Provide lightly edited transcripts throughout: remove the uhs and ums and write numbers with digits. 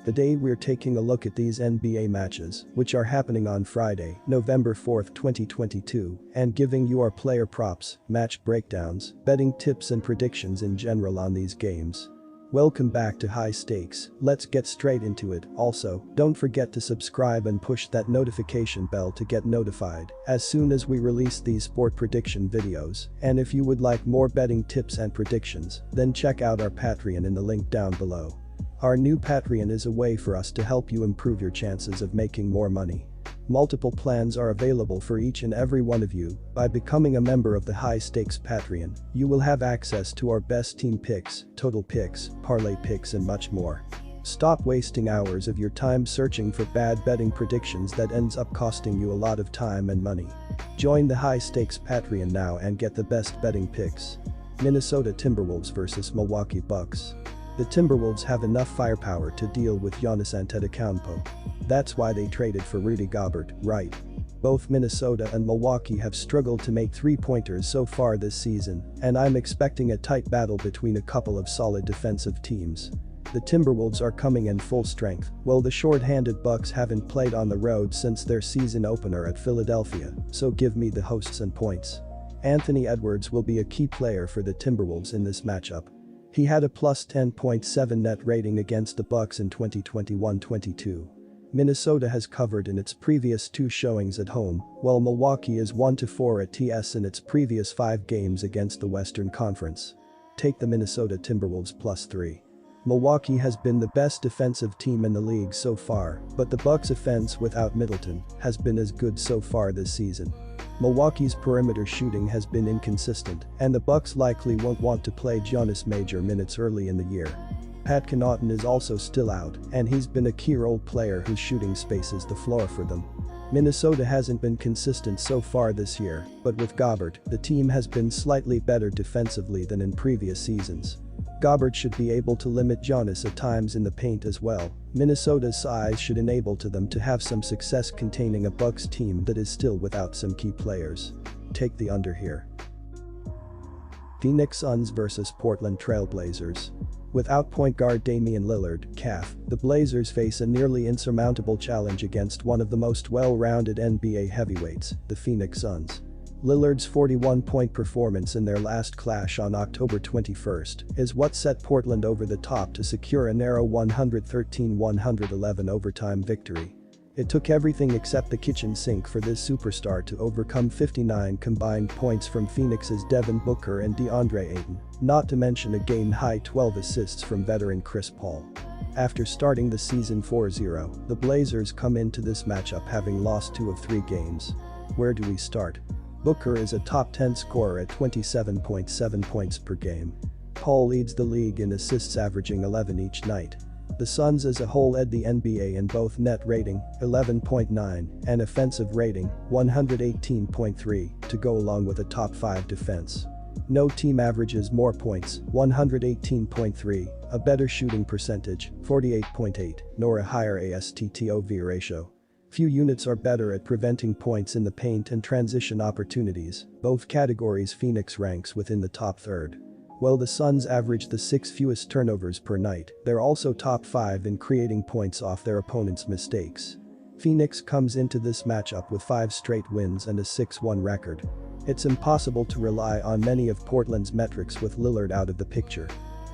Today we're taking a look at these NBA matches, which are happening on Friday, November 4, 2022, and giving you our player props, match breakdowns, betting tips and predictions in general on these games. Welcome back to High Stakes, let's get straight into it. Also, don't forget to subscribe and push that notification bell to get notified as soon as we release these sport prediction videos, and if you would like more betting tips and predictions, then check out our Patreon in the link down below. Our new Patreon is a way for us to help you improve your chances of making more money. Multiple plans are available for each and every one of you. By becoming a member of the High Stakes Patreon, you will have access to our best team picks, total picks, parlay picks and much more. Stop wasting hours of your time searching for bad betting predictions that ends up costing you a lot of time and money. Join the High Stakes Patreon now and get the best betting picks. Minnesota Timberwolves vs Milwaukee Bucks. The Timberwolves have enough firepower to deal with Giannis Antetokounmpo. That's why they traded for Rudy Gobert, right? Both Minnesota and Milwaukee have struggled to make three-pointers so far this season, and I'm expecting a tight battle between a couple of solid defensive teams. The Timberwolves are coming in full strength, while the short-handed Bucks haven't played on the road since their season opener at Philadelphia, so give me the hosts and points. Anthony Edwards will be a key player for the Timberwolves in this matchup. He had a plus 10.7 net rating against the Bucks in 2021-22. Minnesota has covered in its previous two showings at home, while Milwaukee is 1-4 at TS in its previous 5 games against the Western Conference. Take the Minnesota Timberwolves plus 3. Milwaukee has been the best defensive team in the league so far, but the Bucks' offense without Middleton has been as good so far this season. Milwaukee's perimeter shooting has been inconsistent, and the Bucks likely won't want to play Giannis major minutes early in the year. Pat Connaughton is also still out, and he's been a key role player whose shooting spaces the floor for them. Minnesota hasn't been consistent so far this year, but with Gobert, the team has been slightly better defensively than in previous seasons. Gobert should be able to limit Giannis at times in the paint as well. Minnesota's size should enable them to have some success containing a Bucks team that is still without some key players. Take the under here. Phoenix Suns vs Portland Trail Blazers. Without point guard Damian Lillard, CAF, the Blazers face a nearly insurmountable challenge against one of the most well-rounded NBA heavyweights, the Phoenix Suns. Lillard's 41-point performance in their last clash on October 21 is what set Portland over the top to secure a narrow 113-111 overtime victory. It took everything except the kitchen sink for this superstar to overcome 59 combined points from Phoenix's Devin Booker and DeAndre Ayton, not to mention a game-high 12 assists from veteran Chris Paul. After starting the season 4-0, the Blazers come into this matchup having lost 2 of 3 games. Where do we start? Booker is a top 10 scorer at 27.7 points per game. Paul leads the league in assists averaging 11 each night. The Suns as a whole led the NBA in both net rating, 11.9, and offensive rating, 118.3, to go along with a top 5 defense. No team averages more points, 118.3, a better shooting percentage, 48.8, nor a higher AST-TOV ratio. Few units are better at preventing points in the paint and transition opportunities, both categories Phoenix ranks within the top third. While the Suns average the 6th fewest turnovers per night, they're also top 5 in creating points off their opponent's mistakes. Phoenix comes into this matchup with 5 straight wins and a 6-1 record. It's impossible to rely on many of Portland's metrics with Lillard out of the picture.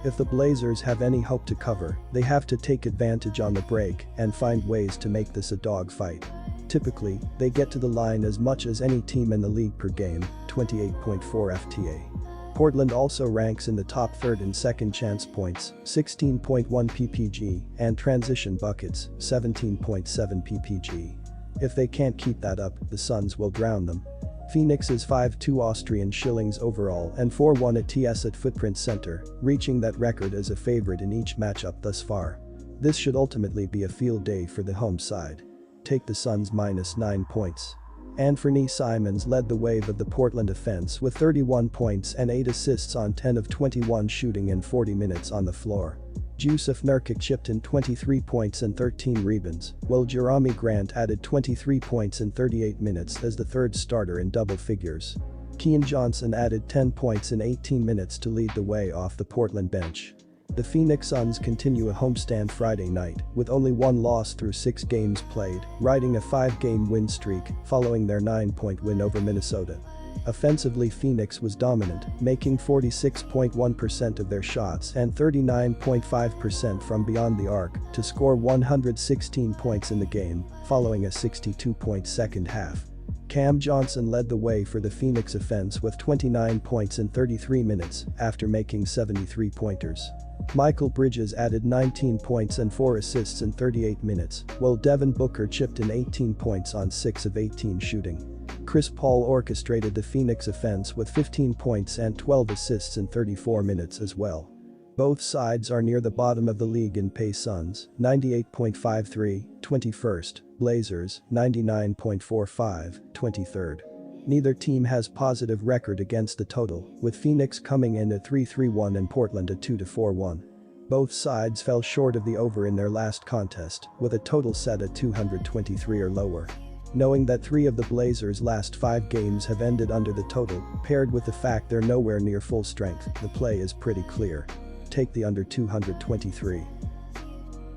If the Blazers have any hope to cover, they have to take advantage on the break and find ways to make this a dogfight. Typically, they get to the line as much as any team in the league per game, 28.4 FTA. Portland also ranks in the top third in second chance points, 16.1 ppg, and transition buckets, 17.7 ppg. If they can't keep that up, the Suns will drown them. Phoenix is 5-2 Austrian shillings overall and 4-1 at TS at Footprint Center, reaching that record as a favorite in each matchup thus far. This should ultimately be a field day for the home side. Take the Suns minus 9 points. Anthony Simons led the wave of the Portland offense with 31 points and 8 assists on 10 of 21 shooting in 40 minutes on the floor. Jusuf Nurkic chipped in 23 points and 13 rebounds, while Jerami Grant added 23 points in 38 minutes as the third starter in double figures. Keon Johnson added 10 points in 18 minutes to lead the way off the Portland bench. The Phoenix Suns continue a homestand Friday night with only one loss through 6 games played, riding a 5-game win streak following their 9-point win over Minnesota. Offensively, Phoenix was dominant, making 46.1% of their shots and 39.5% from beyond the arc to score 116 points in the game, following a 62-point second half. Cam Johnson led the way for the Phoenix offense with 29 points in 33 minutes after making 73 pointers. Michael Bridges added 19 points and 4 assists in 38 minutes, while Devin Booker chipped in 18 points on 6 of 18 shooting. Chris Paul orchestrated the Phoenix offense with 15 points and 12 assists in 34 minutes as well. Both sides are near the bottom of the league in pace. Suns, 98.53, 21st, Blazers, 99.45, 23rd. Neither team has positive record against the total, with Phoenix coming in at 3-3-1 and Portland at 2-4-1. Both sides fell short of the over in their last contest, with a total set at 223 or lower. Knowing that 3 of the Blazers' last 5 games have ended under the total, paired with the fact they're nowhere near full strength, the play is pretty clear. Take the under 223.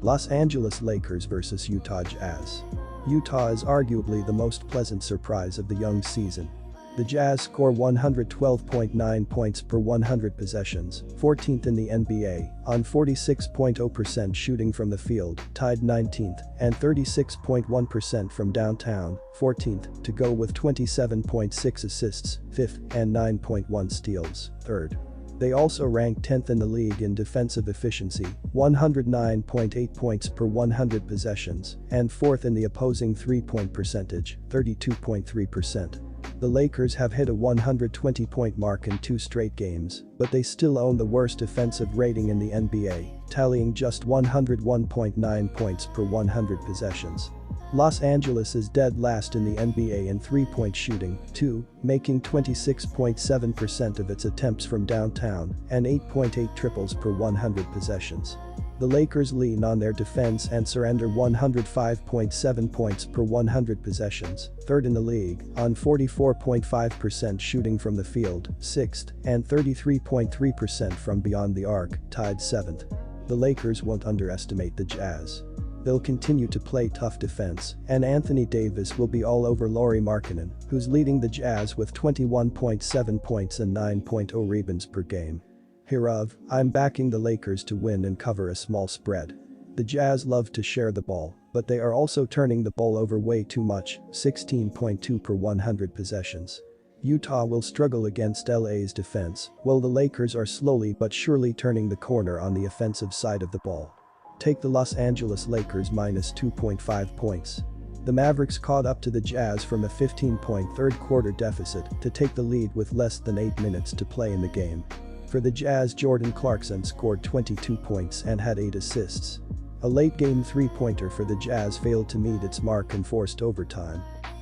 Los Angeles Lakers vs Utah Jazz. Utah is arguably the most pleasant surprise of the young season. The Jazz score 112.9 points per 100 possessions, 14th in the NBA, on 46.0% shooting from the field, tied 19th, and 36.1% from downtown, 14th, to go with 27.6 assists, 5th, and 9.1 steals, 3rd. They also ranked 10th in the league in defensive efficiency, 109.8 points per 100 possessions, and 4th in the opposing three-point percentage, 32.3%. The Lakers have hit a 120-point mark in 2 straight games, but they still own the worst offensive rating in the NBA, tallying just 101.9 points per 100 possessions. Los Angeles is dead last in the NBA in three-point shooting, too, making 26.7% of its attempts from downtown and 8.8 triples per 100 possessions. The Lakers lean on their defense and surrender 105.7 points per 100 possessions, 3rd in the league, on 44.5% shooting from the field, 6th, and 33.3% from beyond the arc, tied 7th. The Lakers won't underestimate the Jazz. They'll continue to play tough defense, and Anthony Davis will be all over Lauri Markkanen, who's leading the Jazz with 21.7 points and 9.0 rebounds per game. Hereof, I'm backing the Lakers to win and cover a small spread. The Jazz love to share the ball, but they are also turning the ball over way too much, 16.2 per 100 possessions. Utah will struggle against LA's defense, while the Lakers are slowly but surely turning the corner on the offensive side of the ball. Take the Los Angeles Lakers minus 2.5 points. The Mavericks caught up to the Jazz from a 15-point third-quarter deficit to take the lead with less than 8 minutes to play in the game. For the Jazz, Jordan Clarkson scored 22 points and had 8 assists. A late-game three-pointer for the Jazz failed to meet its mark and forced overtime.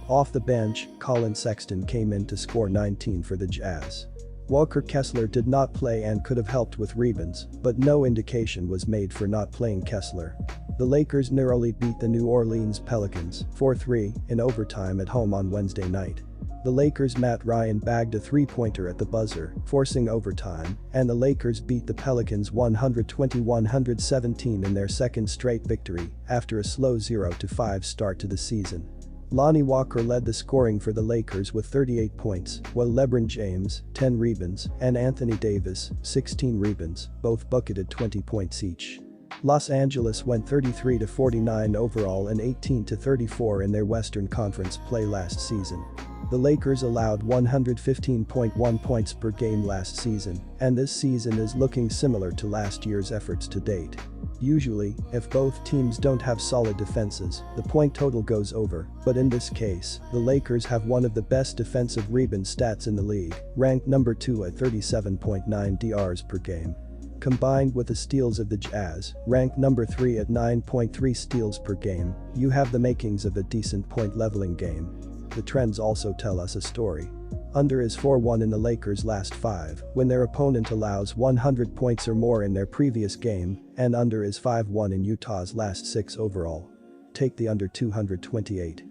Off the bench, Colin Sexton came in to score 19 for the Jazz. Walker Kessler did not play and could have helped with rebounds, but no indication was made for not playing Kessler. The Lakers narrowly beat the New Orleans Pelicans 4-3 in overtime at home on Wednesday night. The Lakers' Matt Ryan bagged a three-pointer at the buzzer, forcing overtime, and the Lakers beat the Pelicans 120-117 in their second straight victory after a slow 0-5 start to the season. Lonnie Walker led the scoring for the Lakers with 38 points, while LeBron James, 10 rebounds, and Anthony Davis, 16 rebounds, both bucketed 20 points each. Los Angeles went 33-49 overall and 18-34 in their Western Conference play last season. The Lakers allowed 115.1 points per game last season, and this season is looking similar to last year's efforts to date. Usually, if both teams don't have solid defenses, the point total goes over, but in this case, the Lakers have one of the best defensive rebound stats in the league, ranked number 2 at 37.9 DRs per game. Combined with the steals of the Jazz, ranked number 3 at 9.3 steals per game, you have the makings of a decent point-leveling game. The trends also tell us a story. Under is 4-1 in the Lakers' last 5 when their opponent allows 100 points or more in their previous game, and under is 5-1 in Utah's last 6 overall. Take the under 228.